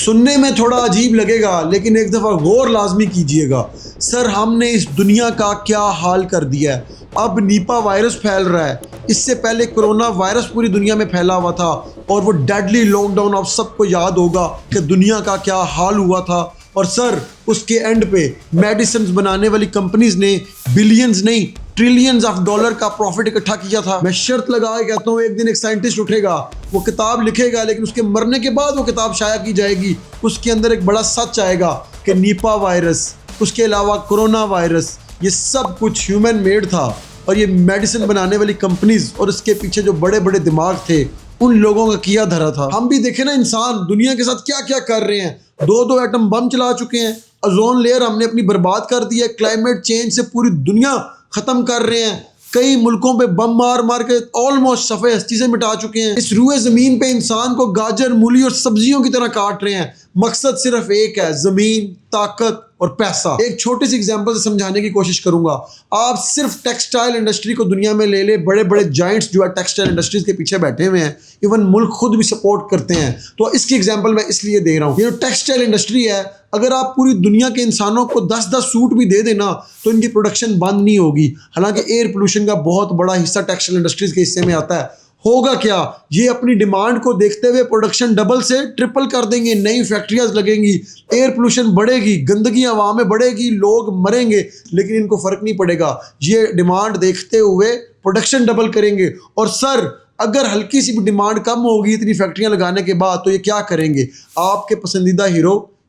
سننے میں تھوڑا عجیب لگے گا لیکن ایک دفعہ غور لازمی کیجئے گا. سر ہم نے اس دنیا کا کیا حال کر دیا ہے. اب نیپا وائرس پھیل رہا ہے. اس سے پہلے کرونا وائرس پوری دنیا میں پھیلا ہوا تھا اور وہ ڈیڈلی لاک ڈاؤن آپ سب کو یاد ہوگا کہ دنیا کا کیا حال ہوا تھا. اور سر اس کے اینڈ پہ میڈیسنز بنانے والی کمپنیز نے بلینز نہیں ٹریلینز آف ڈالر کا پروفٹ اکٹھا کیا تھا. میں شرط لگا کے کہتا ہوں ایک دن ایک سائنٹسٹ اٹھے گا, وہ کتاب لکھے گا, لیکن اس کے مرنے کے بعد وہ کتاب شائع کی جائے گی. اس کے اندر ایک بڑا سچ آئے گا کہ نیپا وائرس, اس کے علاوہ کرونا وائرس, یہ سب کچھ ہیومن میڈ تھا. اور یہ میڈیسن بنانے والی کمپنیز اور اس کے پیچھے جو بڑے بڑے دماغ تھے ان لوگوں کا کیا دھرا تھا. ہم بھی دیکھیں نا انسان دنیا کے ساتھ کیا کیا کر رہے ہیں. 2 ایٹم بم چلا چکے ہیں, اوزون لیئر ہم نے اپنی برباد کر دی ہے, کلائمیٹ چینج سے پوری دنیا ختم کر رہے ہیں, کئی ملکوں پہ بم مار مار کے آلموسٹ صفحے ہستی سے مٹا چکے ہیں. اس روئے زمین پہ انسان کو گاجر مولی اور سبزیوں کی طرح کاٹ رہے ہیں. مقصد صرف ایک ہے, زمین, طاقت اور پیسہ. ایک چھوٹی سی ایگزامپل سے سمجھانے کی کوشش کروں گا. آپ صرف ٹیکسٹائل انڈسٹری کو دنیا میں لے لے, بڑے بڑے جائنٹس جو ہے ٹیکسٹائل انڈسٹریز کے پیچھے بیٹھے ہوئے ہیں, ایون ملک خود بھی سپورٹ کرتے ہیں. تو اس کی ایگزامپل میں اس لیے دے رہا ہوں, یہ جو ٹیکسٹائل انڈسٹری ہے, اگر آپ پوری دنیا کے انسانوں کو 10 سوٹ بھی دے دینا تو ان کی پروڈکشن بند نہیں ہوگی. حالانکہ ایئر پولوشن کا بہت بڑا حصہ ٹیکسٹائل انڈسٹریز کے حصے میں آتا ہے. ہوگا کیا, یہ اپنی ڈیمانڈ کو دیکھتے ہوئے پروڈکشن ڈبل سے ٹرپل کر دیں گے, نئی فیکٹریاں لگیں گی, ایئر پولوشن بڑھے گی, گندگی عوام میں بڑھے گی, لوگ مریں گے, لیکن ان کو فرق نہیں پڑے گا. یہ ڈیمانڈ دیکھتے ہوئے پروڈکشن ڈبل کریں گے. اور سر اگر ہلکی سی بھی ڈیمانڈ کم ہوگی اتنی فیکٹریاں لگانے کے بعد تو یہ کیا کریں گے, آپ کے پسندیدہ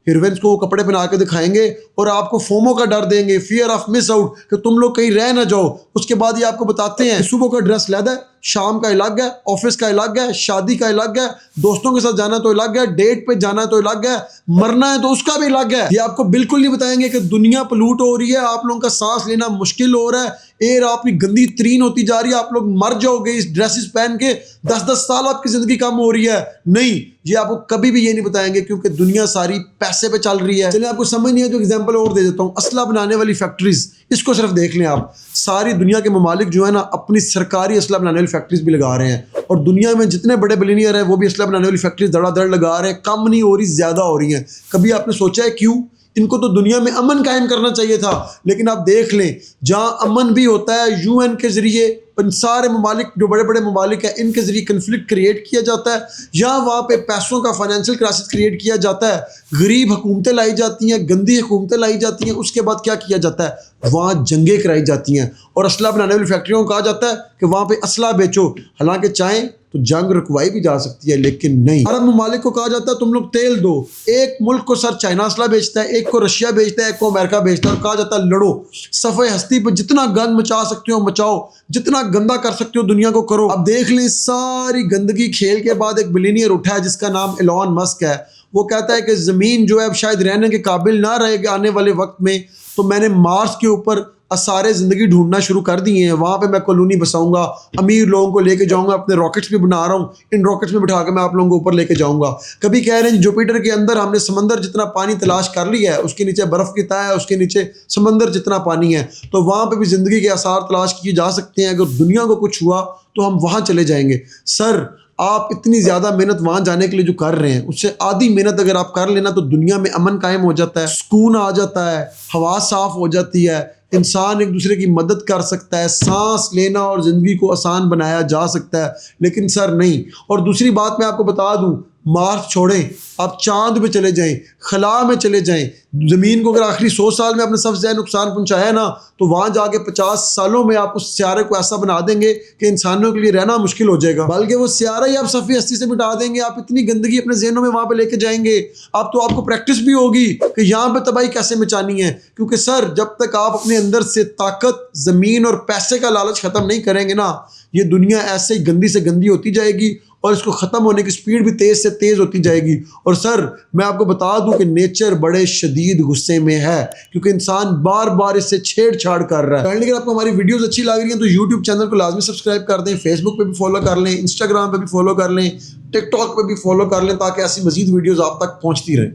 ہیروئنس کو وہ کپڑے پہنا کے دکھائیں گے اور آپ کو فومو کا ڈر دیں گے, فیئر آف مس آؤٹ, کہ تم لوگ کہیں رہ نہ جاؤ. اس کے بعد یہ آپ کو بتاتے ہیں صبح کا ڈریس علیحدہ ہے, شام کا الگ ہے, آفس کا الگ ہے, شادی کا الگ ہے, دوستوں کے ساتھ جانا تو الگ ہے, ڈیٹ پہ جانا تو الگ ہے, مرنا ہے تو اس کا بھی الگ ہے. یہ آپ کو بالکل نہیں بتائیں گے کہ دنیا پلوٹ ہو رہی ہے, آپ لوگوں کا سانس لینا مشکل ہو رہا ہے, ایئر آپ کی گندی ترین ہوتی جا رہی ہے, آپ لوگ مر جاؤ گے اس ڈریسز پہن کے, 10 سال آپ کی زندگی کم ہو رہی ہے. نہیں, یہ آپ کو کبھی بھی یہ نہیں بتائیں گے کیونکہ دنیا ساری پیسے پہ چل رہی ہے. چلیں آپ کو سمجھ نہیں ہے تو ایگزامپل اور دے دیتا ہوں. اسلحہ بنانے والی فیکٹریز, اس کو صرف دیکھ لیں آپ, ساری دنیا کے ممالک جو ہے نا اپنی سرکاری اسلحہ بنانے والی فیکٹریز بھی لگا رہے ہیں, اور دنیا میں جتنے بڑے بلینئر ہیں وہ بھی اسلحہ بنانے والی فیکٹریز دھڑا دھڑ لگا رہے ہیں. کم نہیں ہو رہی, زیادہ ہو رہی ہیں. کبھی آپ نے سوچا ہے کیوں؟ ان کو تو دنیا میں امن قائم کرنا چاہیے تھا, لیکن آپ دیکھ لیں جہاں امن بھی ہوتا ہے UN کے ذریعے, ان سارے ممالک جو بڑے بڑے ممالک ہیں ان کے ذریعے کنفلکٹ کریٹ کیا جاتا ہے, یا وہاں پہ پیسوں کا فائنینشیل کرائسس کریٹ کیا جاتا ہے, غریب حکومتیں لائی جاتی ہیں, گندی حکومتیں لائی جاتی ہیں. اس کے بعد کیا کیا جاتا ہے, وہاں جنگیں کرائی جاتی ہیں اور اسلحہ بنانے والی فیکٹریوں کو کہا جاتا ہے کہ وہاں پہ اسلحہ بیچو. حالانکہ چاہیں تو جنگ رکوائی بھی جا سکتی ہے, لیکن نہیں. عرب ممالک کو کہا جاتا ہے تم لوگ تیل دو. ایک ملک کو سر چائنا اسلحہ بیچتا ہے, ایک کو رشیا بیچتا ہے, ایک کو امریکہ بیچتا ہے, اور کہا جاتا ہے لڑو, صفحہ ہستی پہ جتنا گند مچا سکتے ہو مچاؤ, جتنا گندا کر سکتے ہو دنیا کو کرو. اب دیکھ لیں ساری گندگی کھیل کے بعد ایک بلینئر اٹھا ہے جس کا نام ایلون مسک ہے. وہ کہتا ہے کہ زمین جو ہے اب شاید رہنے کے قابل نہ رہے گا آنے والے وقت میں, تو میں نے مارس کے اوپر آثارِ زندگی ڈھونڈنا شروع کر دیے ہیں, وہاں پہ میں کالونی بساؤں گا, امیر لوگوں کو لے کے جاؤں گا, اپنے راکٹس بھی بنا رہا ہوں, ان راکٹس میں بٹھا کے میں آپ لوگوں کو اوپر لے کے جاؤں گا. کبھی کہہ رہے ہیں جوپیٹر کے اندر ہم نے سمندر جتنا پانی تلاش کر لیا ہے, اس کے نیچے برف کی تہہ ہے, اس کے نیچے سمندر جتنا پانی ہے, تو وہاں پہ بھی زندگی کے آثار تلاش کیے جا سکتے ہیں. اگر دنیا کو کچھ ہوا تو ہم وہاں چلے جائیں گے. سر آپ اتنی زیادہ محنت وہاں جانے کے لیے جو کر رہے ہیں, اس سے آدھی محنت اگر آپ کر لینا تو دنیا میں امن قائم ہو جاتا ہے, سکون آ جاتا ہے, ہوا صاف ہو جاتی ہے, انسان ایک دوسرے کی مدد کر سکتا ہے, سانس لینا اور زندگی کو آسان بنایا جا سکتا ہے. لیکن سر نہیں. اور دوسری بات میں آپ کو بتا دوں, مارس چھوڑیں, آپ چاند پہ چلے جائیں, خلا میں چلے جائیں. زمین کو اگر آخری 100 سال میں آپ نے سب سے زیادہ نقصان پہنچایا نا, تو وہاں جا کے 50 سالوں میں آپ اس سیارے کو ایسا بنا دیں گے کہ انسانوں کے لیے رہنا مشکل ہو جائے گا. بلکہ وہ سیارہ ہی آپ صفحہ ہستی سے مٹا دیں گے. آپ اتنی گندگی اپنے ذہنوں میں وہاں پہ لے کے جائیں گے, اب تو آپ کو پریکٹس بھی ہوگی کہ یہاں پہ تباہی کیسے مچانی ہے. کیونکہ سر جب تک آپ اپنے اندر سے طاقت, زمین اور پیسے کا لالچ ختم نہیں کریں گے نا, یہ دنیا ایسے ہی گندی سے گندی ہوتی جائے گی, اور اس کو ختم ہونے کی سپیڈ بھی تیز سے تیز ہوتی جائے گی. اور سر میں آپ کو بتا دوں کہ نیچر بڑے شدید غصے میں ہے, کیونکہ انسان بار بار اس سے چھیڑ چھاڑ کر رہا ہے. اگر آپ کو ہماری ویڈیوز اچھی لگ رہی ہیں تو یوٹیوب چینل کو لازمی سبسکرائب کر دیں, فیس بک پہ بھی فالو کر لیں, انسٹاگرام پہ بھی فالو کر لیں, ٹک ٹاک پہ بھی فالو کر لیں, تاکہ ایسی مزید ویڈیوز آپ تک پہنچتی رہیں.